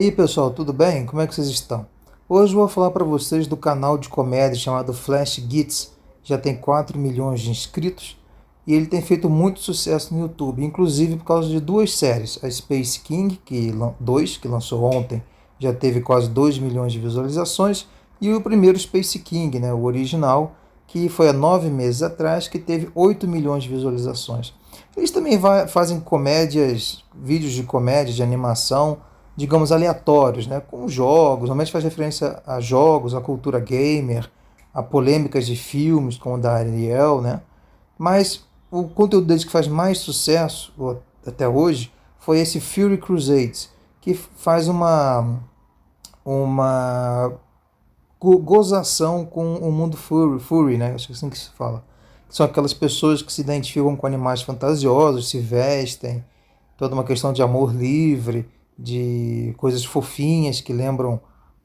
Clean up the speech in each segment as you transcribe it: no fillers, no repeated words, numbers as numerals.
E aí pessoal, tudo bem? Como é que vocês estão? Hoje eu vou falar para vocês do canal de comédia chamado Flash Gits. Já tem 4 milhões de inscritos e ele tem feito muito sucesso no YouTube, inclusive por causa de duas séries. A Space King, que lançou ontem, já teve quase 2 milhões de visualizações, e o primeiro Space King, né, o original, que foi há 9 meses atrás, que teve 8 milhões de visualizações. Eles também fazem comédias, vídeos de comédia, de animação, digamos, aleatórios, né? Com jogos, normalmente faz referência a jogos, a cultura gamer, a polêmicas de filmes, como o da Ariel, né? Mas o conteúdo deles que faz mais sucesso até hoje foi esse Fury Crusades, que faz uma gozação com o mundo furry, né? Acho que é assim que se fala. São aquelas pessoas que se identificam com animais fantasiosos, se vestem, toda uma questão de amor livre, de coisas fofinhas que lembram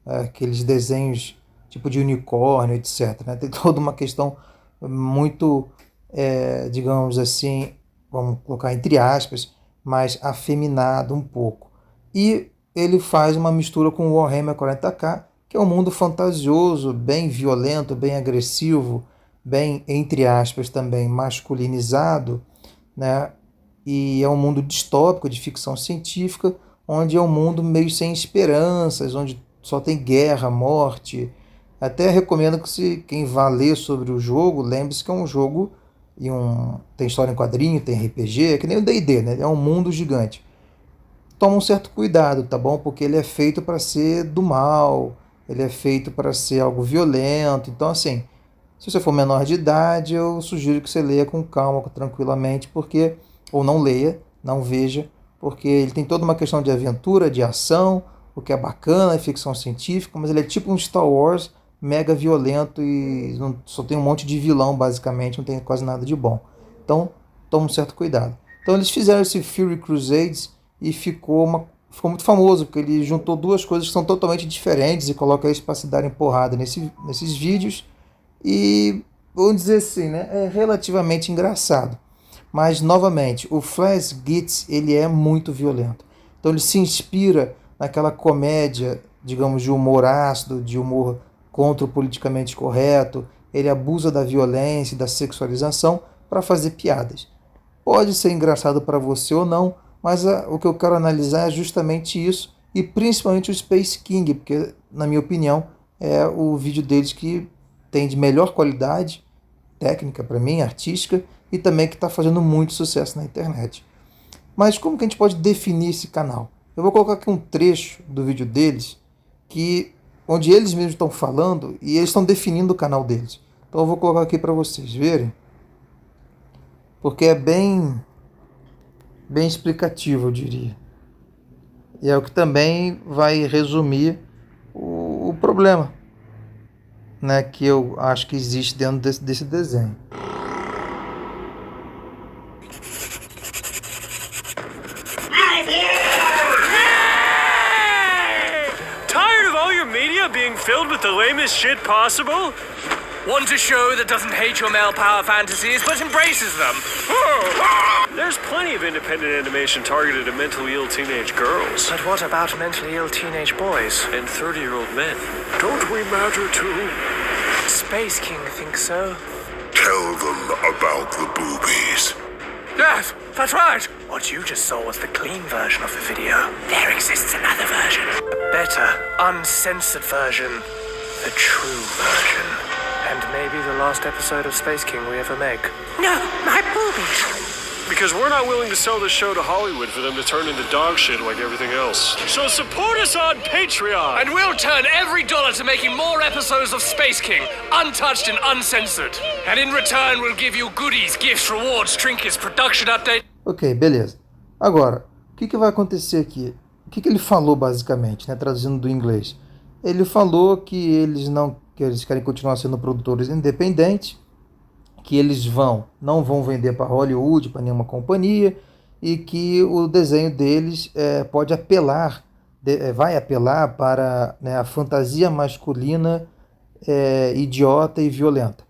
aqueles desenhos tipo de unicórnio, etc. Né? Tem toda uma questão muito, digamos assim, vamos colocar entre aspas, mais afeminado um pouco. E ele faz uma mistura com o Warhammer 40k, que é um mundo fantasioso, bem violento, bem agressivo, bem, entre aspas, também masculinizado, né? E é um mundo distópico de ficção científica, onde é um mundo meio sem esperanças, onde só tem guerra, morte. Até recomendo que quem vá ler sobre o jogo, lembre-se que é um jogo tem história em quadrinho, tem RPG, é que nem o D&D, né? É um mundo gigante. Toma um certo cuidado, tá bom? Porque ele é feito para ser do mal, ele é feito para ser algo violento. Então, assim, se você for menor de idade, eu sugiro que você leia com calma, tranquilamente, porque ou não leia, não veja, porque ele tem toda uma questão de aventura, de ação, o que é bacana, é ficção científica, mas ele é tipo um Star Wars mega violento e só tem um monte de vilão, basicamente, não tem quase nada de bom. Então, toma um certo cuidado. Então, eles fizeram esse Fury Crusades e ficou muito famoso, porque ele juntou duas coisas que são totalmente diferentes e coloca eles para se darem porrada nesses vídeos. E vamos dizer assim, né, é relativamente engraçado. Mas, novamente, o Flash Gits ele é muito violento. Então ele se inspira naquela comédia, digamos, de humor ácido, de humor contra o politicamente correto. Ele abusa da violência e da sexualização para fazer piadas. Pode ser engraçado para você ou não, mas o que eu quero analisar é justamente isso, e principalmente o Space King, porque, na minha opinião, é o vídeo deles que tem de melhor qualidade técnica para mim, artística, e também que está fazendo muito sucesso na internet. Mas como que a gente pode definir esse canal? Eu vou colocar aqui um trecho do vídeo deles, onde eles mesmos estão falando e eles estão definindo o canal deles. Então eu vou colocar aqui para vocês verem, porque é bem explicativo, eu diria. E é o que também vai resumir o problema, né, que eu acho que existe dentro desse desenho. Tired of all your media being filled with the lamest shit possible? Want a show that doesn't hate your male power fantasies, but embraces them? There's plenty of independent animation targeted at mentally ill teenage girls. But what about mentally ill teenage boys? And 30-year-old men. Don't we matter too? Space King thinks so. Tell them about the boobies. Yes, that's right. What you just saw was the clean version of the video. There exists another version. A better, uncensored version. The true version. And maybe the last episode of Space King we ever make. No, my boobies. Because we're not willing to sell this show to Hollywood for them to turn into dog shit like everything else. So support us on Patreon! And we'll turn every dollar to making more episodes of Space King, untouched and uncensored. And in return, we'll give you goodies, gifts, rewards, trinkets, production update. Ok, beleza. Agora, o que vai acontecer aqui? O que ele falou basicamente, né, traduzindo do inglês? Ele falou que eles querem continuar sendo produtores independentes, que eles não vão vender para Hollywood, para nenhuma companhia, e que o desenho deles vai apelar para, né, a fantasia masculina idiota e violenta.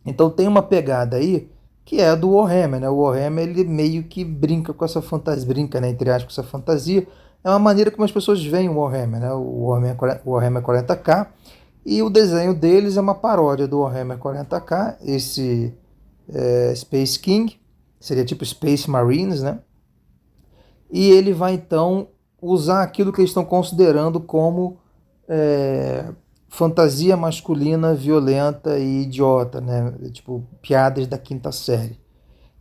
Então tem uma pegada aí que é a do Warhammer, né? O Warhammer ele meio que brinca com essa fantasia, brinca, né, entre aspas, com essa fantasia, é uma maneira como as pessoas veem o Warhammer, né? O Warhammer 40K, e o desenho deles é uma paródia do Warhammer 40K, esse Space King, seria tipo Space Marines, né? E ele vai então usar aquilo que eles estão considerando como fantasia masculina violenta e idiota, né? Tipo piadas da quinta série.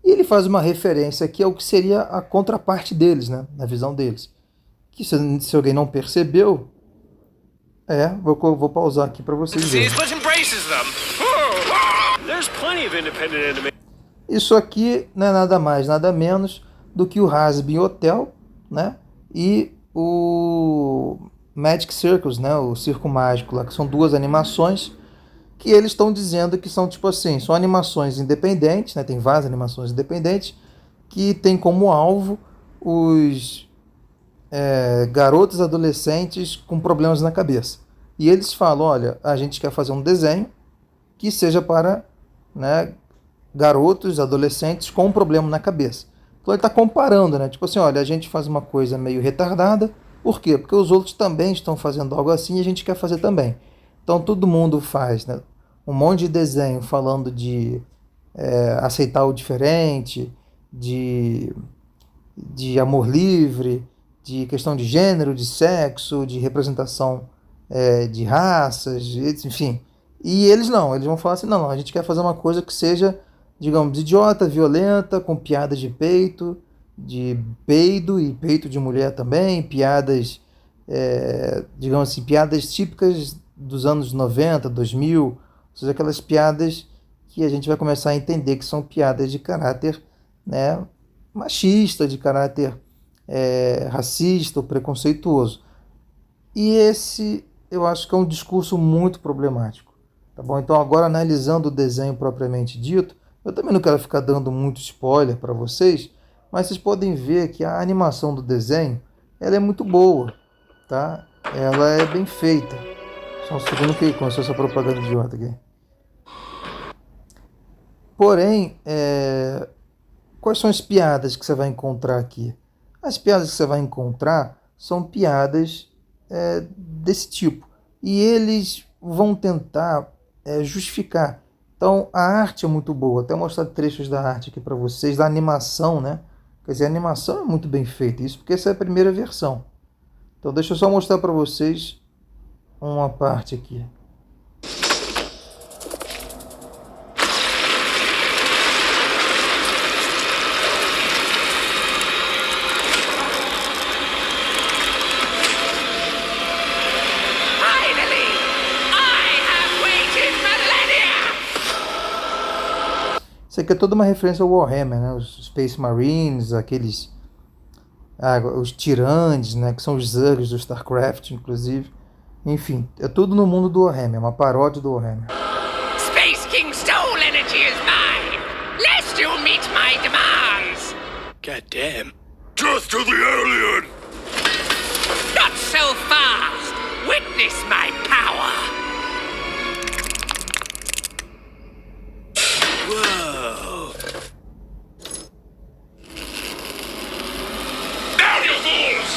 E ele faz uma referência aqui ao que seria a contraparte deles, né? Na visão deles. Que se alguém não percebeu, vou pausar aqui para vocês verem. Isso aqui não é nada mais, nada menos do que o Hazbin Hotel, né? E o Magic Circus, né? O Circo Mágico lá, que são duas animações que eles estão dizendo que são tipo assim, são animações independentes, né? Tem várias animações independentes que tem como alvo os garotos adolescentes com problemas na cabeça. E eles falam, olha, a gente quer fazer um desenho que seja para, né, garotos, adolescentes com um problema na cabeça. Então ele está comparando, né? Tipo assim, olha, a gente faz uma coisa meio retardada. Por quê? Porque os outros também estão fazendo algo assim e a gente quer fazer também. Então todo mundo faz, né, um monte de desenho falando de aceitar o diferente, de amor livre, de questão de gênero, de sexo, de representação de raças, enfim. E eles não, eles vão falar assim, não, a gente quer fazer uma coisa que seja, digamos, idiota, violenta, com piadas de peito, de peido e peito de mulher também, piadas, digamos assim, piadas típicas dos anos 90, 2000, ou seja, aquelas piadas que a gente vai começar a entender que são piadas de caráter, né, machista, de caráter racista ou preconceituoso. E esse, eu acho que é um discurso muito problemático. Tá bom? Então, agora analisando o desenho propriamente dito, eu também não quero ficar dando muito spoiler para vocês, mas vocês podem ver que a animação do desenho ela é muito boa, tá? Ela é bem feita. Só um segundo que começou essa propaganda idiota aqui. Porém, quais são as piadas que você vai encontrar aqui? As piadas que você vai encontrar são piadas desse tipo. E eles vão tentar justificar. Então, a arte é muito boa. Até mostrar trechos da arte aqui para vocês, da animação, né? Quer dizer, a animação é muito bem feita. Isso porque essa é a primeira versão. Então, deixa eu só mostrar para vocês uma parte aqui. Isso aqui é toda uma referência ao Warhammer, né? Os Space Marines, aqueles os Tyranids, né? Que são os Zergs do StarCraft, inclusive. Enfim, é tudo no mundo do Warhammer, uma paródia do Warhammer. Space King's soul energy is mine, lest you meet my demands. God damn. Death to the alien! Not so fast. Witness my power. Whoa. Down, you fools!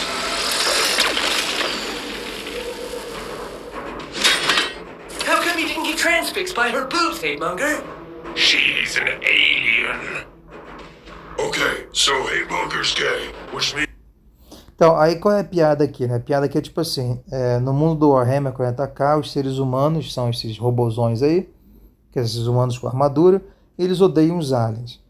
How come you didn't get transfixed by her boobs, Hatemonger? She's an alien. Okay, so Hatemonger's gay, which means... Então, aí qual é a piada aqui, né? A piada aqui é tipo assim, no mundo do Warhammer 40K, os seres humanos, são esses robozões aí, que são esses humanos com armadura, eles odeiam os aliens.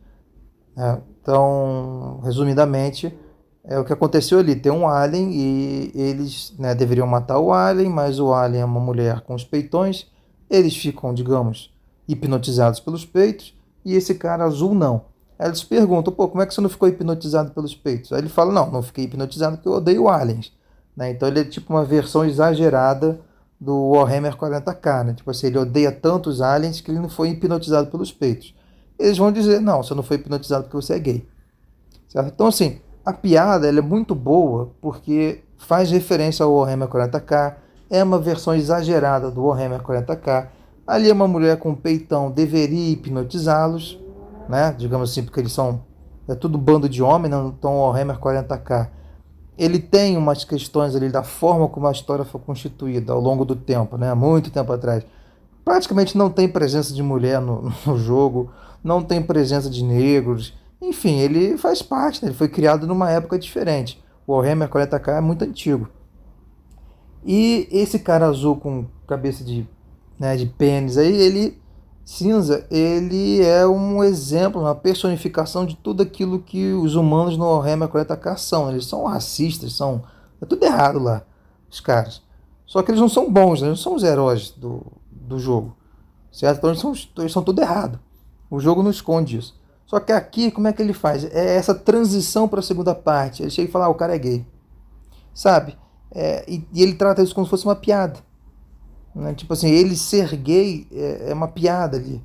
Né? Então, resumidamente, é o que aconteceu ali. Tem um alien e eles, né, deveriam matar o alien, mas o alien é uma mulher com os peitões. Eles ficam, digamos, hipnotizados pelos peitos e esse cara azul não. Aí eles perguntam, pô, como é que você não ficou hipnotizado pelos peitos? Aí ele fala, não fiquei hipnotizado porque eu odeio aliens. Né? Então ele é tipo uma versão exagerada do Warhammer 40K. Né? Tipo assim, ele odeia tantos aliens que ele não foi hipnotizado pelos peitos. Eles vão dizer, não, você não foi hipnotizado porque você é gay. Certo? Então assim, a piada ela é muito boa porque faz referência ao Warhammer 40K, é uma versão exagerada do Warhammer 40K. Ali é uma mulher com peitão, deveria hipnotizá-los, né? Digamos assim, porque eles são tudo bando de homem, né? Então o Warhammer 40K ele tem umas questões ali da forma como a história foi constituída ao longo do tempo, né? Muito tempo atrás. Praticamente não tem presença de mulher no jogo, não tem presença de negros. Enfim, ele faz parte, né? Ele foi criado numa época diferente. O Warhammer 40k é muito antigo. E esse cara azul com cabeça de pênis aí, ele cinza, ele é um exemplo, uma personificação de tudo aquilo que os humanos no Warhammer 40k são. Eles são racistas, é tudo errado lá, os caras. Só que eles não são bons, né? Eles não são os heróis do jogo, certo? Então eles são tudo errado. O jogo não esconde isso. Só que aqui, como é que ele faz? É essa transição para a segunda parte. Ele chega e fala, o cara é gay, sabe? E ele trata isso como se fosse uma piada, né? Tipo assim, ele ser gay é uma piada ali.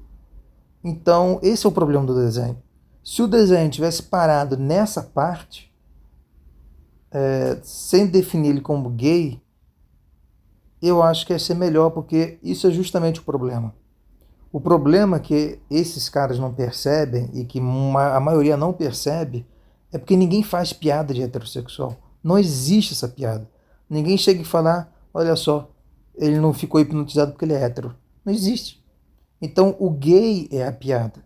Então, esse é o problema do desenho. Se o desenho tivesse parado nessa parte, sem definir ele como gay, eu acho que ia ser melhor, porque isso é justamente o problema. O problema que esses caras não percebem, e que a maioria não percebe, é porque ninguém faz piada de heterossexual. Não existe essa piada. Ninguém chega e fala, olha só, ele não ficou hipnotizado porque ele é hétero. Não existe. Então o gay é a piada.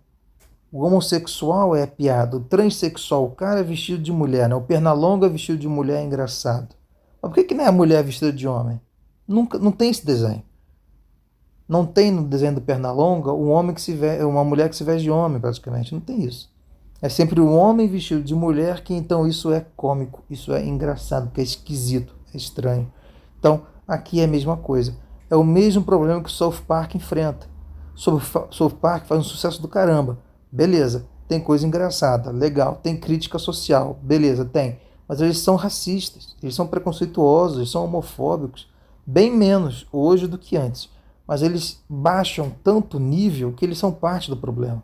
O homossexual é a piada. O transexual, o cara vestido de mulher, né? O pernalonga vestido de mulher é engraçado. Mas por que não é a mulher vestida de homem? Nunca, não tem esse desenho. Não tem no desenho do Pernalonga uma mulher que se veste de homem, praticamente. Não tem isso. É sempre um homem vestido de mulher, que então isso é cômico, isso é engraçado, porque é esquisito, é estranho. Então, aqui é a mesma coisa. É o mesmo problema que o South Park enfrenta. South Park faz um sucesso do caramba. Beleza, tem coisa engraçada, legal. Tem crítica social, beleza, tem. Mas eles são racistas, eles são preconceituosos, eles são homofóbicos. Bem menos hoje do que antes. Mas eles baixam tanto nível que eles são parte do problema.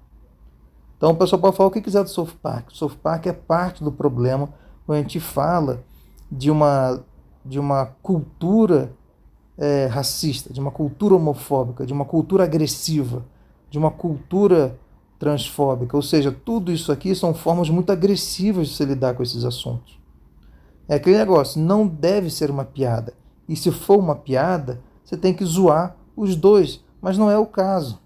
Então o pessoal pode falar o que quiser do South Park. O South Park é parte do problema quando a gente fala de uma cultura racista, de uma cultura homofóbica, de uma cultura agressiva, de uma cultura transfóbica. Ou seja, tudo isso aqui são formas muito agressivas de se lidar com esses assuntos. É aquele negócio, não deve ser uma piada. E se for uma piada, você tem que zoar os dois, mas não é o caso.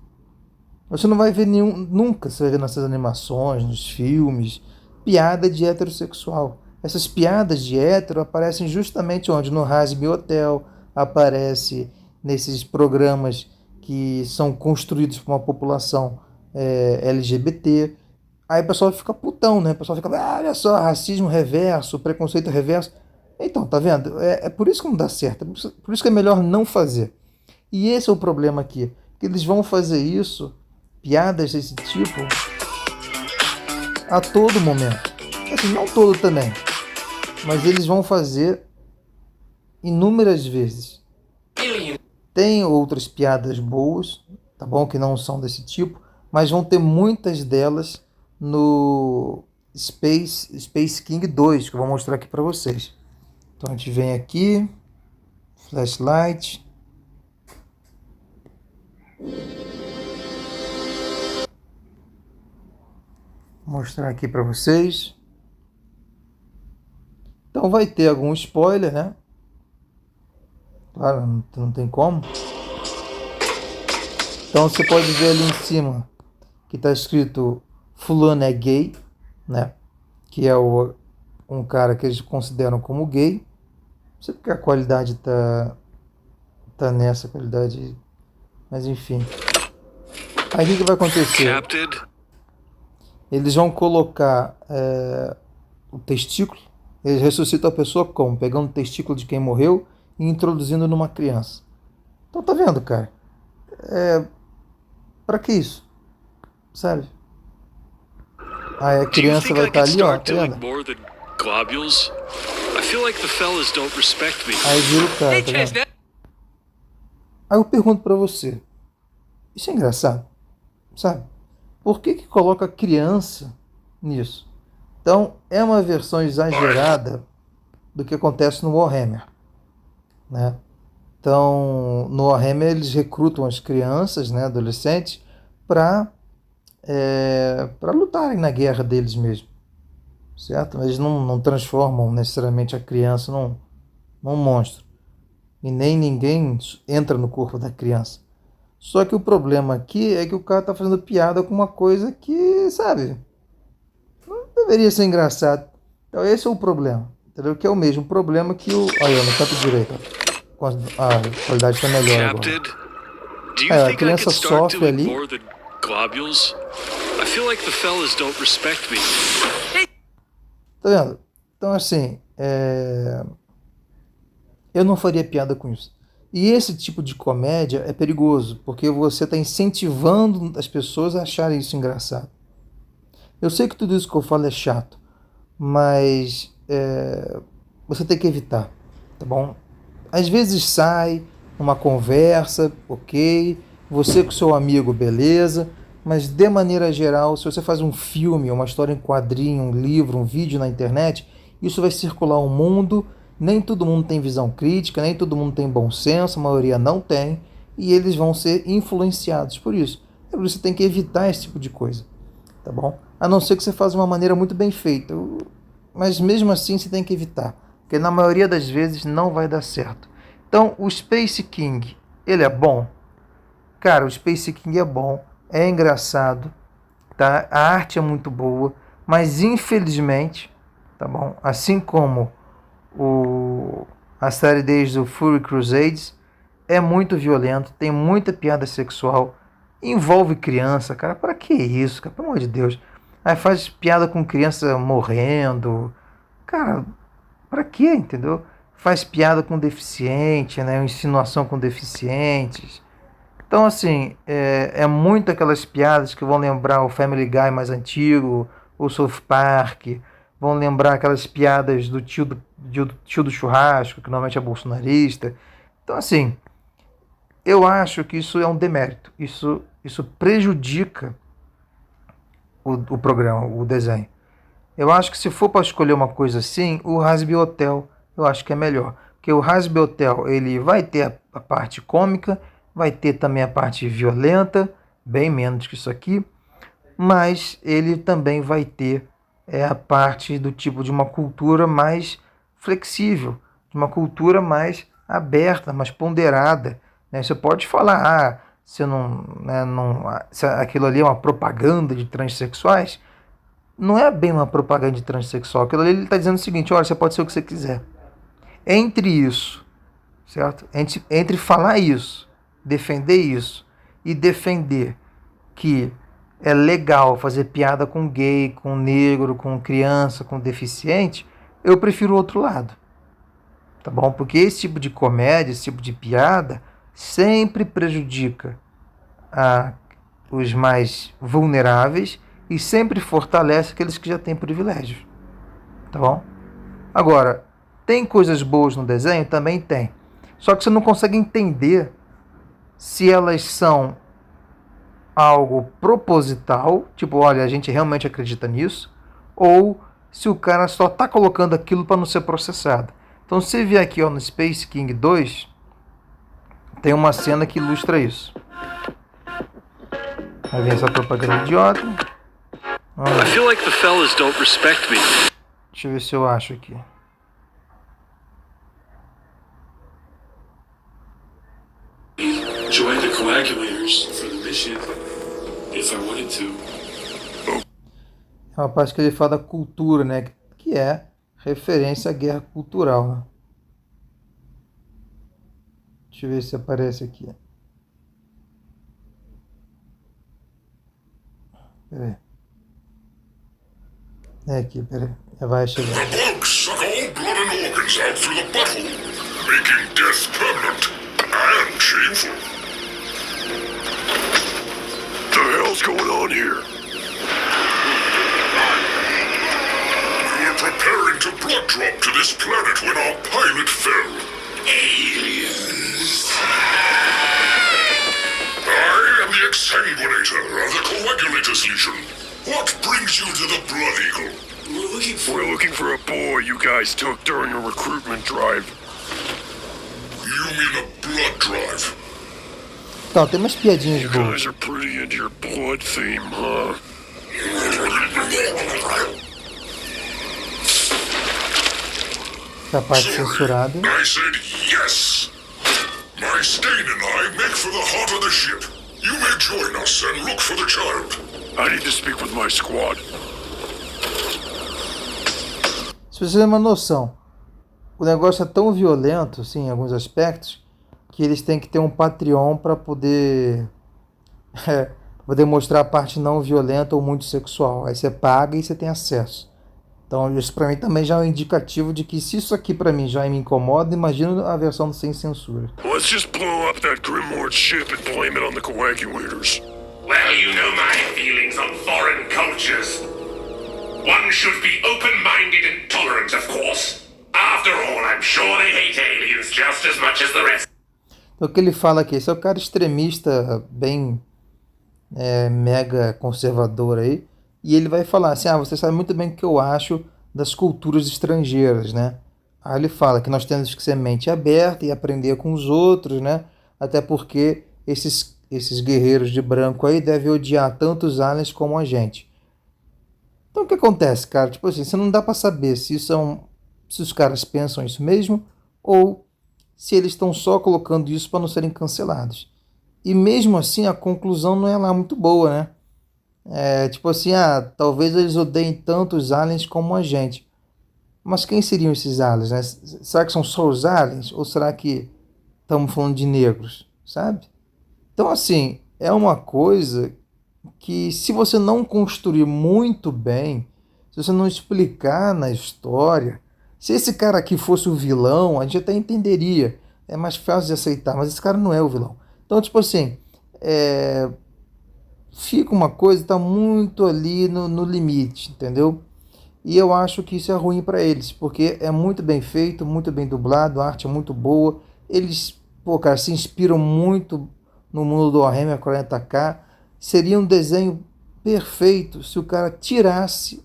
Você não vai ver nunca você vai ver nessas animações, nos filmes, piada de heterossexual. Essas piadas de hétero aparecem justamente onde? No Hazbin Hotel, aparece nesses programas que são construídos por uma população LGBT. Aí o pessoal fica putão, né? O pessoal fica, olha só, racismo reverso, preconceito reverso. Então, tá vendo? É por isso que não dá certo, por isso que é melhor não fazer. E esse é o problema aqui, que eles vão fazer isso, piadas desse tipo, a todo momento. Assim, não todo também, mas eles vão fazer inúmeras vezes. Tem outras piadas boas, tá bom, que não são desse tipo, mas vão ter muitas delas no Space King 2, que eu vou mostrar aqui para vocês. Então a gente vem aqui, flashlight. Vou mostrar aqui para vocês. Então vai ter algum spoiler, né? Claro, não tem como. Então você pode ver ali em cima que está escrito fulano é gay, né? Que é um cara que eles consideram como gay. Não sei porque a qualidade tá nessa qualidade, mas enfim. Aí o que vai acontecer? Eles vão colocar o testículo. Eles ressuscitam a pessoa como? Pegando o testículo de quem morreu e introduzindo numa criança. Então tá vendo, cara? Pra que isso? Sabe? Aí a criança vai estar ali, ó, tá vendo? Aí vira o cara, tá vendo? Aí eu pergunto pra você, isso é engraçado? Sabe? Por que coloca criança nisso? Então, é uma versão exagerada do que acontece no Warhammer, né? Então, no Warhammer eles recrutam as crianças, né, adolescentes, para lutarem na guerra deles mesmo. certo? Eles não transformam necessariamente a criança num monstro. E nem ninguém entra no corpo da criança. Só que o problema aqui é que o cara tá fazendo piada com uma coisa que, sabe, não deveria ser engraçado. Então esse é o problema, entendeu? Que é o mesmo problema que o... Olha, no canto direito, ó. A qualidade tá melhor agora. Do you A think I criança could start sofre doing ali. more than globules? I feel like the fellas don't respect me. Tá vendo? Então assim, eu não faria piada com isso. E esse tipo de comédia é perigoso, porque você está incentivando as pessoas a acharem isso engraçado. Eu sei que tudo isso que eu falo é chato, mas você tem que evitar, tá bom? Às vezes sai uma conversa, ok, você com seu amigo, beleza, mas de maneira geral, se você faz um filme, uma história em quadrinho, um livro, um vídeo na internet, isso vai circular o mundo. Nem todo mundo tem visão crítica, nem todo mundo tem bom senso, a maioria não tem, e eles vão ser influenciados por isso. Por isso você tem que evitar esse tipo de coisa, tá bom? A não ser que você faça de uma maneira muito bem feita, mas mesmo assim você tem que evitar, porque na maioria das vezes não vai dar certo. Então, o Space King, ele é bom? Cara, o Space King é bom, é engraçado, tá? A arte é muito boa, mas infelizmente, tá bom? Assim como a série desde o Fury Crusades é muito violento, tem muita piada sexual, envolve criança, cara, para que isso, cara, pelo amor de Deus. Aí faz piada com criança morrendo, cara, para que, entendeu? Faz piada com deficiente, né, insinuação com deficientes. Então assim, é muito aquelas piadas que vão lembrar o Family Guy mais antigo, o South Park, vão lembrar aquelas piadas do tio do churrasco, que normalmente é bolsonarista. Então, assim, eu acho que isso é um demérito. Isso prejudica o programa, o desenho. Eu acho que se for para escolher uma coisa assim, o Hazbin Hotel eu acho que é melhor. Porque o Hazbin Hotel, ele vai ter a parte cômica, vai ter também a parte violenta, bem menos que isso aqui, mas ele também vai ter a parte do tipo de uma cultura mais flexível, de uma cultura mais aberta, mais ponderada, né? Você pode falar, se se aquilo ali é uma propaganda de transexuais, não é bem uma propaganda de transexual, aquilo ali ele está dizendo o seguinte, olha, você pode ser o que você quiser. Entre isso, certo? Entre falar isso, defender isso e defender que é legal fazer piada com gay, com negro, com criança, com deficiente, eu prefiro o outro lado, tá bom? Porque esse tipo de comédia, esse tipo de piada sempre prejudica os mais vulneráveis e sempre fortalece aqueles que já têm privilégios, tá bom? Agora, tem coisas boas no desenho? Também tem. Só que você não consegue entender se elas são algo proposital, tipo, olha, a gente realmente acredita nisso, ou se o cara só está colocando aquilo para não ser processado. Então, se você vier aqui no Space King 2, tem uma cena que ilustra isso. Aí vem essa propaganda idiota. I feel like the fellas don't respect me. Deixa eu ver se eu acho aqui. Join the coagulators for the mission, if I wanted to. É uma parte que ele fala da cultura, né? Que é referência à guerra cultural, né? Deixa eu ver se aparece aqui. Peraí. É aqui, peraí. Já vai chegar. The bugs suck all blood and organs out through the butthole, making death permanent and shameful. The hell's going on here? We were preparing to blood drop to this planet when our pilot fell. Aliens. I am the exsanguinator of the coagulator's legion. What brings you to the Blood Eagle? We're looking for a boy you guys took during a recruitment drive. You mean a blood drive? Então, tem umas piadinhas You boas. guys are pretty into your blood theme, huh? Da parte censurada. I said yes. My Stain and I make for the heart of the ship. You may join us and look for the child. I need to speak with my squad. Se você tem uma noção, o negócio é tão violento, assim, em alguns aspectos, que eles têm que ter um Patreon para poder mostrar a parte não violenta ou muito sexual. Aí você paga e você tem acesso. Então isso para mim também já é um indicativo de que se isso aqui para mim já me incomoda, imagina a versão do sem censura. Let's just blow up that Grimlord ship and blame it on the coagulators. Well, you know my feelings on foreign cultures. One should be open-minded and tolerant, of course. After all, I'm sure they hate aliens just as much as the rest. Então o que ele fala aqui, esse é o cara extremista, bem mega conservador aí, e ele vai falar assim, você sabe muito bem o que eu acho das culturas estrangeiras, né? Aí ele fala que nós temos que ser mente aberta e aprender com os outros, né? Até porque esses guerreiros de branco aí devem odiar tanto os aliens como a gente. Então o que acontece, cara? Tipo assim, você não dá pra saber se os caras pensam isso mesmo ou se eles estão só colocando isso para não serem cancelados. E mesmo assim a conclusão não é lá muito boa, né? Tipo assim, talvez eles odeiem tanto os aliens como a gente. Mas quem seriam esses aliens, né? Será que são só os aliens? Ou será que estamos falando de negros, sabe? Então assim, é uma coisa que se você não construir muito bem, se você não explicar na história, se esse cara aqui fosse o vilão, a gente até entenderia, é mais fácil de aceitar, mas esse cara não é o vilão. Então, tipo assim, fica uma coisa, está muito ali no limite, entendeu? E eu acho que isso é ruim para eles, porque é muito bem feito, muito bem dublado, a arte é muito boa, eles, cara, se inspiram muito no mundo do Warhammer 40K, seria um desenho perfeito se o cara tirasse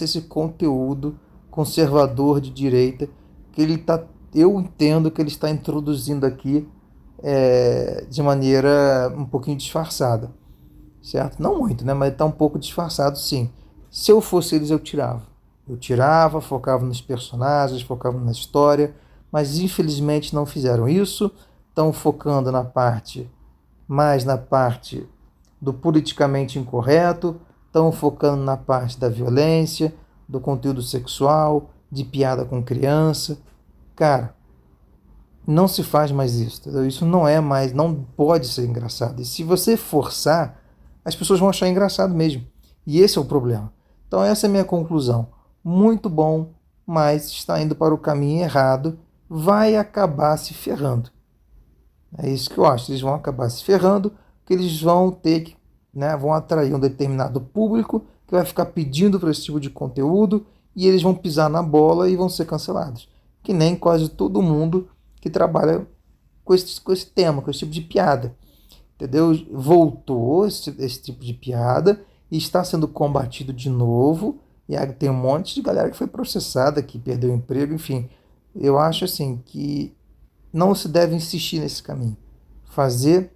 esse conteúdo conservador de direita que eu entendo que ele está introduzindo aqui de maneira um pouquinho disfarçada, certo? Não muito, né? Mas está um pouco disfarçado, sim. Se eu fosse eles, eu tirava, focava nos personagens, focava na história, mas infelizmente não fizeram isso, estão focando mais na parte do politicamente incorreto, estão focando na parte da violência, do conteúdo sexual, de piada com criança. Cara, não se faz mais isso, entendeu? Isso não pode ser engraçado. E se você forçar, as pessoas vão achar engraçado mesmo. E esse é o problema. Então essa é a minha conclusão. Muito bom, mas está indo para o caminho errado, vai acabar se ferrando. É isso que eu acho. Eles vão acabar se ferrando, porque eles vão ter que, vão atrair um determinado público que vai ficar pedindo para esse tipo de conteúdo e eles vão pisar na bola e vão ser cancelados. Que nem quase todo mundo que trabalha com esse tema, com esse tipo de piada. Entendeu? Voltou esse tipo de piada e está sendo combatido de novo. E aí tem um monte de galera que foi processada, que perdeu o emprego, enfim. Eu acho assim que não se deve insistir nesse caminho. Fazer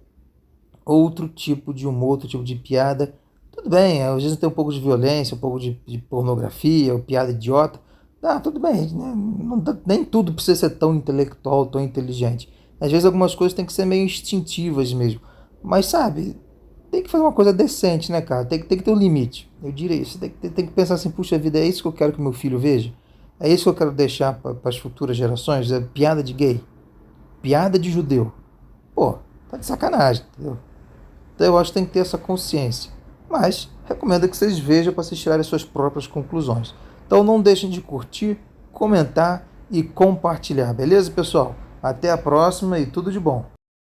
outro tipo de humor, outro tipo de piada. Tudo bem, às vezes tem um pouco de violência, um pouco de pornografia, ou piada idiota. Tudo bem, né? Nem tudo precisa ser tão intelectual, tão inteligente. Às vezes algumas coisas tem que ser meio instintivas mesmo. Mas sabe, tem que fazer uma coisa decente, né, cara? Tem que ter um limite. Eu diria isso. Tem que pensar assim, puxa vida, é isso que eu quero que meu filho veja? É isso que eu quero deixar para as futuras gerações? É piada de gay? Piada de judeu? Pô, tá de sacanagem, entendeu? Então eu acho que tem que ter essa consciência. Mas recomendo que vocês vejam para vocês tirarem suas próprias conclusões. Então não deixem de curtir, comentar e compartilhar, beleza, pessoal? Até a próxima e tudo de bom!